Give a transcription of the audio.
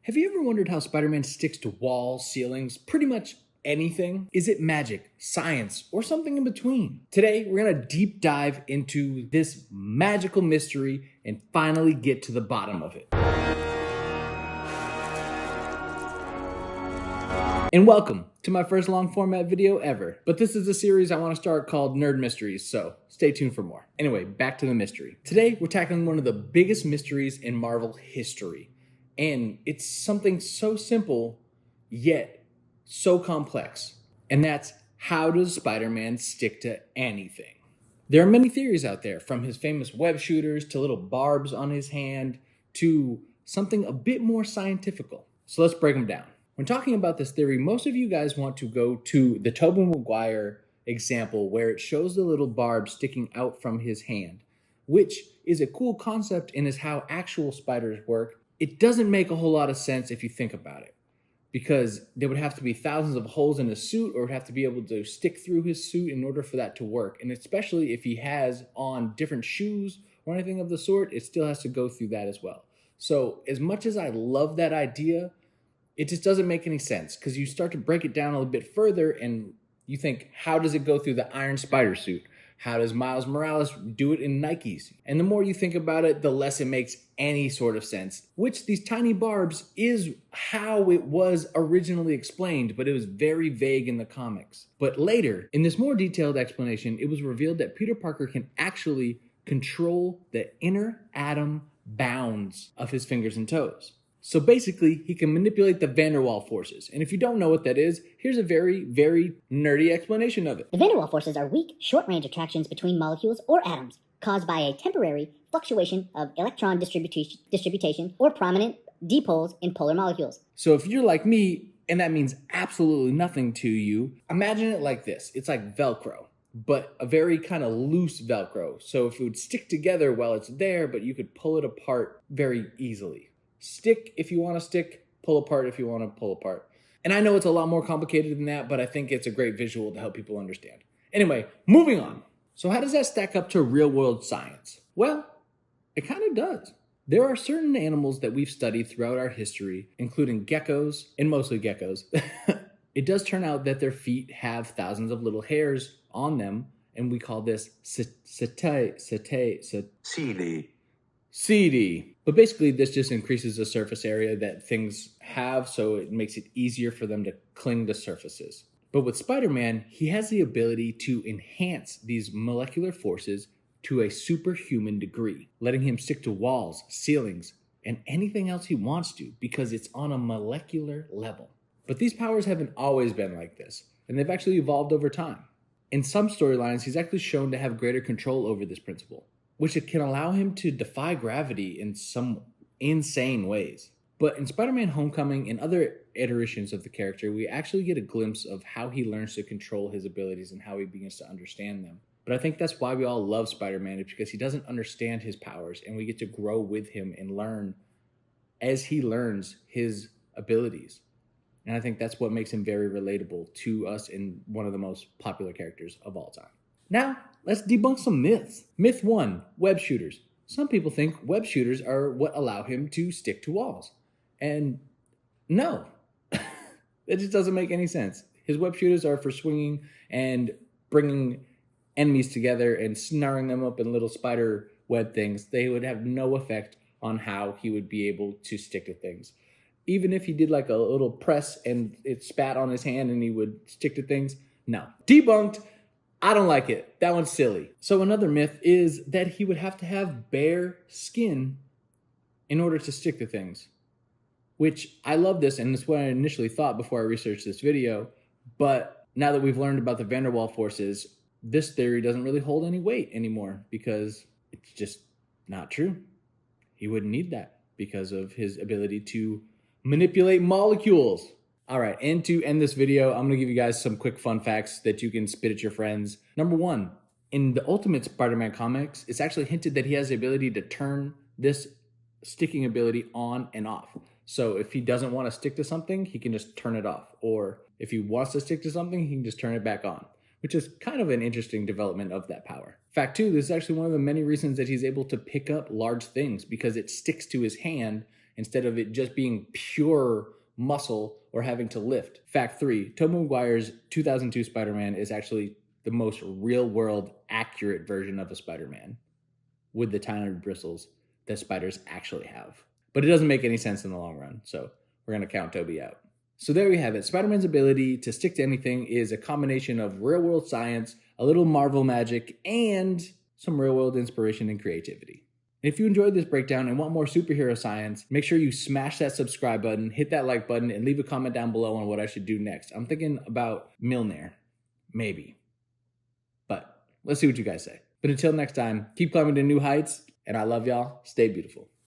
Have you ever wondered how Spider-Man sticks to walls, ceilings, pretty much anything? Is it magic, science, or something in between? Today, we're gonna deep dive into this magical mystery and finally get to the bottom of it. And welcome to my first long format video ever. But this is a series I want to start called Nerd Mysteries, so stay tuned for more. Anyway, back to the mystery. Today, we're tackling one of the biggest mysteries in Marvel history. And it's something so simple, yet so complex. And that's, how does Spider-Man stick to anything? There are many theories out there, from his famous web shooters to little barbs on his hand to something a bit more scientifical. So let's break them down. When talking about this theory, most of you guys want to go to the Tobey Maguire example where it shows the little barb sticking out from his hand, which is a cool concept and is how actual spiders work. It doesn't make a whole lot of sense if you think about it, because there would have to be thousands of holes in his suit, or would have to be able to stick through his suit in order for that to work. And especially if he has on different shoes or anything of the sort, it still has to go through that as well. So as much as I love that idea, it just doesn't make any sense, because you start to break it down a little bit further and you think, how does it go through the Iron Spider suit? How does Miles Morales do it in Nikes? And the more you think about it, the less it makes any sort of sense, which these tiny barbs is how it was originally explained, but it was very vague in the comics. But later, in this more detailed explanation, it was revealed that Peter Parker can actually control the inner atom bounds of his fingers and toes. So basically, he can manipulate the Van der Waals forces. And if you don't know what that is, here's a very, very nerdy explanation of it. The Van der Waals forces are weak, short-range attractions between molecules or atoms caused by a temporary fluctuation of electron distribution or prominent dipoles in polar molecules. So if you're like me, and that means absolutely nothing to you, imagine it like this. It's like Velcro, but a very kind of loose Velcro. So if it would stick together while it's there, but you could pull it apart very easily. Stick if you want to stick, pull apart if you want to pull apart. And I know it's a lot more complicated than that, but I think it's a great visual to help people understand. Anyway, moving on. So how does that stack up to real world science? Well, it kind of does. There are certain animals that we've studied throughout our history, including geckos, and mostly geckos. It does turn out that their feet have thousands of little hairs on them, and we call this seedy. But basically, this just increases the surface area that things have, so it makes it easier for them to cling to surfaces. But with Spider-Man, he has the ability to enhance these molecular forces to a superhuman degree, letting him stick to walls, ceilings, and anything else he wants to, because it's on a molecular level. But these powers haven't always been like this, and they've actually evolved over time. In some storylines, he's actually shown to have greater control over this principle, which it can allow him to defy gravity in some insane ways. But in Spider-Man Homecoming and other iterations of the character, we actually get a glimpse of how he learns to control his abilities and how he begins to understand them. But I think that's why we all love Spider-Man, is because he doesn't understand his powers, and we get to grow with him and learn as he learns his abilities. And I think that's what makes him very relatable to us and one of the most popular characters of all time. Now, let's debunk some myths. Myth 1, web shooters. Some people think web shooters are what allow him to stick to walls. And no, that just doesn't make any sense. His web shooters are for swinging and bringing enemies together and snarling them up in little spider web things. They would have no effect on how he would be able to stick to things. Even if he did like a little press and it spat on his hand and he would stick to things, no. Debunked. I don't like it. That one's silly. So another myth is that he would have to have bare skin in order to stick to things, which I love this, and it's what I initially thought before I researched this video. But now that we've learned about the Van der Waals forces, this theory doesn't really hold any weight anymore, because it's just not true. He wouldn't need that because of his ability to manipulate molecules. All right, and to end this video, I'm going to give you guys some quick fun facts that you can spit at your friends. Number 1, in the Ultimate Spider-Man comics, it's actually hinted that he has the ability to turn this sticking ability on and off. So if he doesn't want to stick to something, he can just turn it off. Or if he wants to stick to something, he can just turn it back on, which is kind of an interesting development of that power. Fact 2, this is actually one of the many reasons that he's able to pick up large things, because it sticks to his hand instead of it just being pure muscle or having to lift. Fact 3, Tobey Maguire's 2002 Spider-Man is actually the most real-world accurate version of a Spider-Man with the tiny bristles that spiders actually have. But it doesn't make any sense in the long run, so we're going to count Tobey out. So there we have it. Spider-Man's ability to stick to anything is a combination of real-world science, a little Marvel magic, and some real-world inspiration and creativity. If you enjoyed this breakdown and want more superhero science, make sure you smash that subscribe button, hit that like button, and leave a comment down below on what I should do next. I'm thinking about Mjolnir. Maybe. But let's see what you guys say. But until next time, keep climbing to new heights, and I love y'all. Stay beautiful.